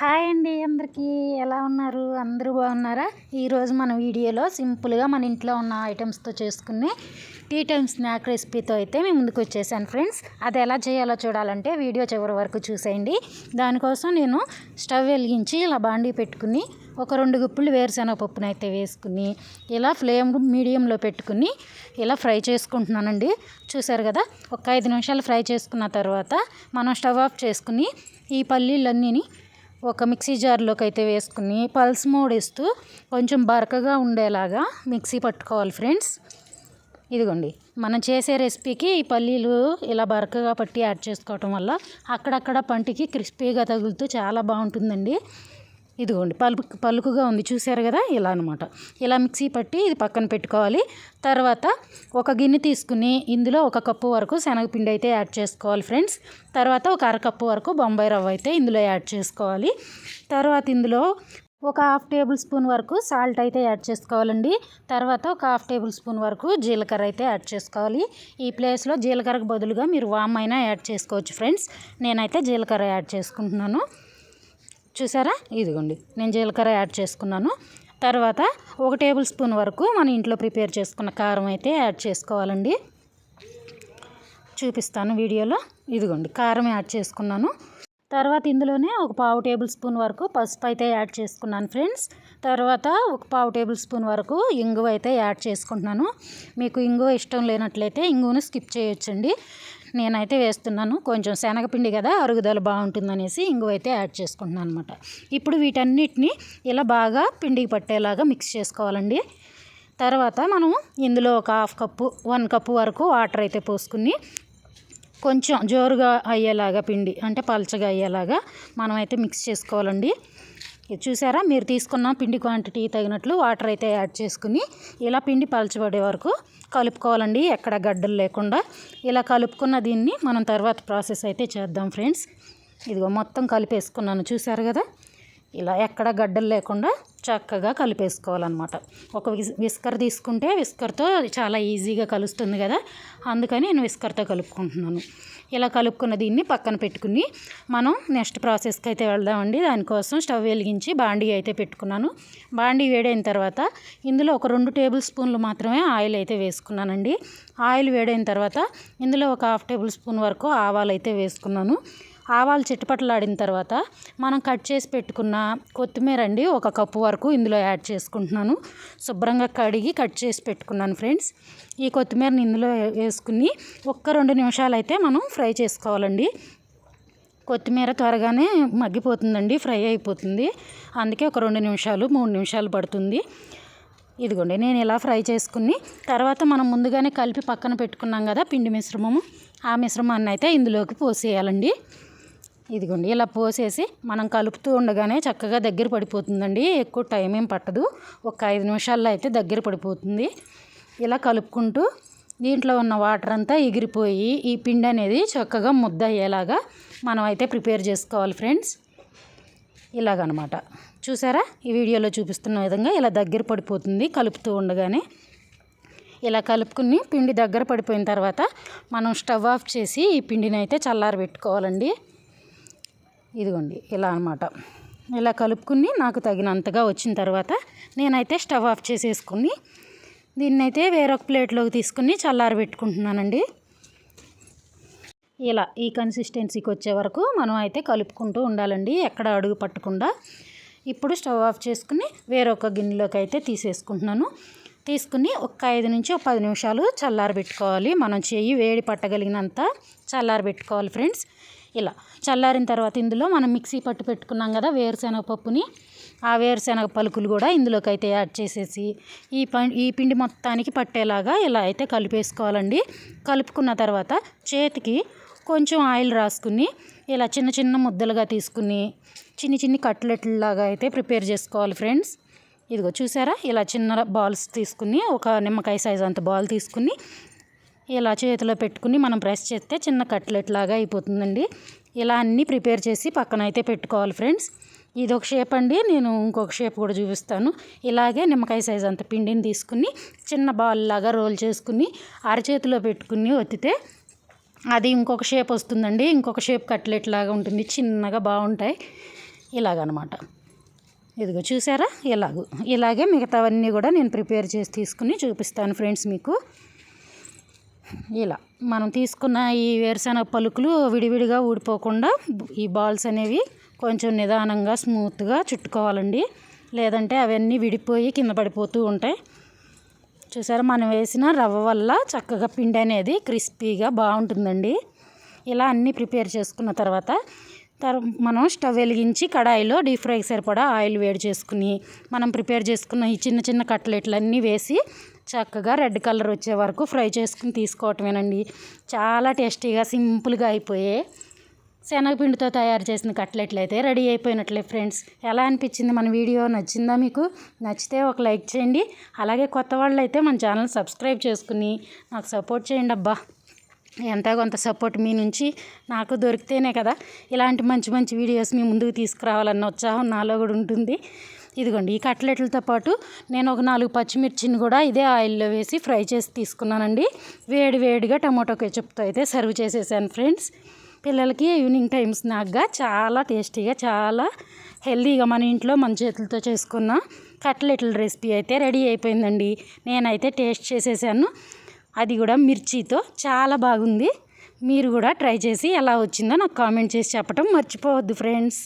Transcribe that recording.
Hi అండి అందరికీ ఎలా ఉన్నారు? అందరూ బాగున్నారా? ఈరోజు మన వీడియోలో సింపుల్గా మన ఇంట్లో ఉన్న ఐటమ్స్తో చేసుకునే టీ టైమ్ స్నాక్ రెసిపీతో అయితే మేము ముందుకు వచ్చేసాను ఫ్రెండ్స్. అది ఎలా చేయాలో చూడాలంటే వీడియో చివరి వరకు చూసేయండి. దానికోసం నేను స్టవ్ వెలిగించి ఇలా బాండీ పెట్టుకుని ఒక 2 గుప్పులు వేరుశనగ పప్పును అయితే వేసుకుని ఇలా ఫ్లేమ్ మీడియంలో పెట్టుకుని ఇలా ఫ్రై చేసుకుంటున్నానండి. చూసారు కదా, ఒక 5 నిమిషాలు ఫ్రై చేసుకున్న తర్వాత మనం స్టవ్ ఆఫ్ చేసుకుని ఈ పల్లీలన్నీ ఒక మిక్సీ జార్లోకి అయితే వేసుకుని పల్స్ మోడ్ ఇస్తూ కొంచెం బరకగా ఉండేలాగా మిక్సీ పట్టుకోవాలి ఫ్రెండ్స్. ఇదిగోండి, మనం చేసే రెసిపీకి ఈ పల్లీలు ఇలా బరకగా పట్టి యాడ్ చేసుకోవటం వల్ల అక్కడక్కడ పంటికి క్రిస్పీగా తగులుతూ చాలా బాగుంటుందండి. ఇదిగోండి, పలుకుగా ఉంది చూసారు కదా, ఇలా అనమాట. ఇలా మిక్సీ పట్టి ఇది పక్కన పెట్టుకోవాలి. తర్వాత ఒక గిన్నె తీసుకుని ఇందులో 1 కప్పు వరకు శనగపిండి అయితే యాడ్ చేసుకోవాలి ఫ్రెండ్స్. తర్వాత ఒక 1/2 కప్పు వరకు బొంబాయి రవ్వ అయితే ఇందులో యాడ్ చేసుకోవాలి. తర్వాత ఇందులో ఒక 1/2 టేబుల్ స్పూన్ వరకు సాల్ట్ అయితే యాడ్ చేసుకోవాలండి. తర్వాత ఒక 1/2 టేబుల్ స్పూన్ వరకు జీలకర్ర అయితే యాడ్ చేసుకోవాలి. ఈ ప్లేస్లో జీలకర్రకు బదులుగా మీరు వామ్ అయినా యాడ్ చేసుకోవచ్చు ఫ్రెండ్స్. నేనైతే జీలకర్ర యాడ్ చేసుకుంటున్నాను. చూసారా, ఇదిగోండి, నేను జీలకర్ర యాడ్ చేసుకున్నాను. తర్వాత 1 టేబుల్ స్పూన్ వరకు మన ఇంట్లో ప్రిపేర్ చేసుకున్న కారం అయితే యాడ్ చేసుకోవాలండి. చూపిస్తాను వీడియోలో. ఇదిగోండి, కారం యాడ్ చేసుకున్నాను. తర్వాత ఇందులోనే ఒక 1/2 టేబుల్ స్పూన్ వరకు పసుపు అయితే యాడ్ చేసుకున్నాను ఫ్రెండ్స్. తర్వాత ఒక 1/2 టేబుల్ స్పూన్ వరకు ఇంగువ అయితే యాడ్ చేసుకుంటున్నాను. మీకు ఇంగువ ఇష్టం లేనట్లయితే ఇంగువను స్కిప్ చేయొచ్చండి. నేనైతే వేస్తున్నాను, కొంచెం శనగపిండి కదా, అరుగుదల బాగుంటుందనేసి ఇంగువ అయితే యాడ్ చేసుకుంటున్నాను అనమాట. ఇప్పుడు వీటన్నిటిని ఇలా బాగా పిండికి పట్టేలాగా మిక్స్ చేసుకోవాలండి. తర్వాత మనం ఇందులో ఒక 1 కప్పు వరకు వాటర్ అయితే పోసుకుని కొంచెం జోరుగా అయ్యేలాగా పిండి అంటే పల్చగా అయ్యేలాగా మనం అయితే మిక్స్ చేసుకోవాలండి. చూసారా, మీరు తీసుకున్న పిండి క్వాంటిటీ తగినట్లు వాటర్ అయితే యాడ్ చేసుకుని ఇలా పిండి పలచబడే వరకు కలుపుకోవాలండి, ఎక్కడ గడ్డలు లేకుండా. ఇలా కలుపుకున్న దీన్ని మనం తర్వాత ప్రాసెస్ అయితే చేద్దాం ఫ్రెండ్స్. ఇదిగో మొత్తం కలిపేసుకున్నాను, చూసారు కదా, ఇలా ఎక్కడ గడ్డలు లేకుండా చక్కగా కలిపేసుకోవాలన్నమాట. ఒక విస్కర్ తీసుకుంటే విస్కర్తో చాలా ఈజీగా కలుస్తుంది కదా, అందుకని నేను విస్కర్తో కలుపుకుంటున్నాను. ఇలా కలుపుకున్న దీన్ని పక్కన పెట్టుకుని మనం నెక్స్ట్ ప్రాసెస్కి అయితే వెళ్దామండి. దానికోసం స్టవ్ వెలిగించి బాండీ అయితే పెట్టుకున్నాను. బాండీ వేడైన తర్వాత ఇందులో ఒక 2 టేబుల్ స్పూన్లు మాత్రమే ఆయిల్ అయితే వేసుకున్నానండి. ఆయిల్ వేడైన తర్వాత ఇందులో ఒక 1/2 టేబుల్ స్పూన్ వరకు ఆవాలు అయితే వేసుకున్నాను. ఆవాలు చిటపటలాడిన తర్వాత మనం కట్ చేసి పెట్టుకున్న కొత్తిమీర అండి 1 కప్పు వరకు ఇందులో యాడ్ చేసుకుంటున్నాను. శుభ్రంగా కడిగి కట్ చేసి పెట్టుకున్నాను ఫ్రెండ్స్. ఈ కొత్తిమీరని ఇందులో వేసుకుని 1-2 నిమిషాలు అయితే మనం ఫ్రై చేసుకోవాలండి. కొత్తిమీర త్వరగానే మగ్గిపోతుందండి, ఫ్రై అయిపోతుంది. అందుకే ఒక 2 నిమిషాలు 3 నిమిషాలు పడుతుంది. ఇదిగోండి, నేను ఇలా ఫ్రై చేసుకుని తర్వాత మనం ముందుగానే కలిపి పక్కన పెట్టుకున్నాం కదా పిండి మిశ్రమము, ఆ మిశ్రమాన్ని అయితే ఇందులోకి పోసేయాలండి. ఇదిగోండి, ఇలా పోసేసి మనం కలుపుతూ ఉండగానే చక్కగా దగ్గర పడిపోతుందండి. ఎక్కువ టైం ఏం పట్టదు, ఒక 5 నిమిషాల్లో అయితే దగ్గర పడిపోతుంది. ఇలా కలుపుకుంటూ దీంట్లో ఉన్న వాటర్ అంతా ఎగిరిపోయి ఈ పిండి అనేది చక్కగా ముద్ద అయ్యేలాగా మనం అయితే ప్రిపేర్ చేసుకోవాలి ఫ్రెండ్స్. ఇలాగనమాట, చూసారా, ఈ వీడియోలో చూపిస్తున్న విధంగా ఇలా దగ్గర పడిపోతుంది కలుపుతూ ఉండగానే. ఇలా కలుపుకుని పిండి దగ్గర పడిపోయిన తర్వాత మనం స్టవ్ ఆఫ్ చేసి ఈ పిండిని అయితే చల్లారబెట్టుకోవాలండి. ఇదిగోండి, ఇలా అనమాట. ఇలా కలుపుకుని నాకు తగినంతగా వచ్చిన తర్వాత నేనైతే స్టవ్ ఆఫ్ చేసేసుకుని దీన్నైతే వేరొక ప్లేట్లోకి తీసుకుని చల్లారబెట్టుకుంటున్నానండి. ఇలా ఈ కన్సిస్టెన్సీకి వచ్చే వరకు మనం అయితే కలుపుకుంటూ ఉండాలండి, ఎక్కడ అడుగు పట్టకుండా. ఇప్పుడు స్టవ్ ఆఫ్ చేసుకుని వేరొక గిన్నెలోకి అయితే తీసేసుకుంటున్నాను. తీసుకుని ఒక 5-10 నిమిషాలు చల్లారబెట్టుకోవాలి. మనం చెయ్యి వేడి పట్టగలిగినంత చల్లారబెట్టుకోవాలి ఫ్రెండ్స్. ఇలా చల్లారిన తర్వాత ఇందులో మనం మిక్సీ పట్టు పెట్టుకున్నాం కదా వేరుశనగ పప్పుని, ఆ వేరుశనగ పలుకులు కూడా ఇందులోకి అయితే యాడ్ చేసేసి ఈ పిండి మొత్తానికి పట్టేలాగా ఇలా అయితే కలిపేసుకోవాలండి. కలుపుకున్న తర్వాత చేతికి కొంచెం ఆయిల్ రాసుకుని ఇలా చిన్న చిన్న ముద్దలుగా తీసుకుని చిన్ని కట్లెట్లాగా అయితే ప్రిపేర్ చేసుకోవాలి ఫ్రెండ్స్. ఇదిగో చూసారా, ఇలా చిన్న బాల్స్ తీసుకుని ఒక నిమ్మకాయ సైజ్ అంత బాల్ తీసుకుని ఇలా చేతిలో పెట్టుకుని మనం ప్రెస్ చేస్తే చిన్న కట్లెట్ లాగా అయిపోతుందండి. ఇలా అన్నీ ప్రిపేర్ చేసి పక్కన అయితే పెట్టుకోవాలి ఫ్రెండ్స్. ఇది ఒక షేప్ అండి, నేను ఇంకొక షేప్ కూడా చూపిస్తాను. ఇలాగే నిమ్మకాయ సైజ్ అంత పిండిని తీసుకుని చిన్న బాల్ లాగా రోల్ చేసుకుని అరచేతిలో పెట్టుకుని ఒత్తితే అది ఇంకొక షేప్ వస్తుందండి. ఇంకొక షేప్ కట్లెట్ లాగా ఉంటుంది, చిన్నగా బాగుంటాయి. ఇలాగనమాట. ఇదిగో చూసారా, ఇలాగే మిగతావన్నీ కూడా నేను ప్రిపేర్ చేసి తీసుకుని చూపిస్తాను ఫ్రెండ్స్ మీకు. ఇలా మనం తీసుకున్న ఈ వేరుశనగ పలుకులు విడివిడిగా ఊడిపోకుండా ఈ బాల్స్ అనేవి కొంచెం నిదానంగా స్మూత్గా చుట్టుకోవాలండి, లేదంటే అవన్నీ విడిపోయి కింద పడిపోతూ ఉంటాయి. చూసారా, మనం వేసిన రవ్వ వల్ల చక్కగా పిండి అనేది క్రిస్పీగా బాగుంటుందండి. ఇలా అన్నీ ప్రిపేర్ చేసుకున్న తర్వాత మనం స్టవ్ వెలిగించి కడాయిలో డీప్ ఫ్రైకి సరిపడా ఆయిల్ వేడి చేసుకుని మనం ప్రిపేర్ చేసుకున్న ఈ చిన్న చిన్న కట్లెట్లన్నీ వేసి చక్కగా రెడ్ కలర్ వచ్చే వరకు ఫ్రై చేసుకుని తీసుకోవటమేనండి. చాలా టేస్టీగా సింపుల్గా అయిపోయే శనగపిండితో తయారు చేసిన కట్లెట్లు అయితే రెడీ అయిపోయినట్లే ఫ్రెండ్స్. ఎలా అనిపించింది మన వీడియో? నచ్చిందా మీకు? నచ్చితే ఒక లైక్ చేయండి. అలాగే కొత్త వాళ్ళు అయితే మన ఛానల్ సబ్స్క్రైబ్ చేసుకుని నాకు సపోర్ట్ చేయండి అబ్బా. ఎంతో కొంత సపోర్ట్ మీ నుంచి నాకు దొరికితేనే కదా ఇలాంటి మంచి మంచి వీడియోస్ మీ ముందుకు తీసుకురావాలన్న ఉత్సాహం నాలో కూడా ఉంటుంది. ఇదిగోండి, ఈ కట్లెట్లతో పాటు నేను ఒక 4 పచ్చిమిర్చిని కూడా ఇదే ఆయిల్లో వేసి ఫ్రై చేసి తీసుకున్నానండి. వేడిగా టమాటో కెచప్తో అయితే సర్వ్ చేసేసాను ఫ్రెండ్స్. పిల్లలకి ఈవినింగ్ టైం స్నాక్గా చాలా టేస్టీగా, చాలా హెల్తీగా మన ఇంట్లో మన చేతులతో చేసుకున్న కట్లెట్ల రెసిపీ అయితే రెడీ అయిపోయిందండి. నేనైతే టేస్ట్ చేసేసాను, అది కూడా మిర్చితో. చాలా బాగుంది. మీరు కూడా ట్రై చేసి ఎలా వచ్చిందో నాకు కామెంట్ చేసి చెప్పడం మర్చిపోవద్దు ఫ్రెండ్స్.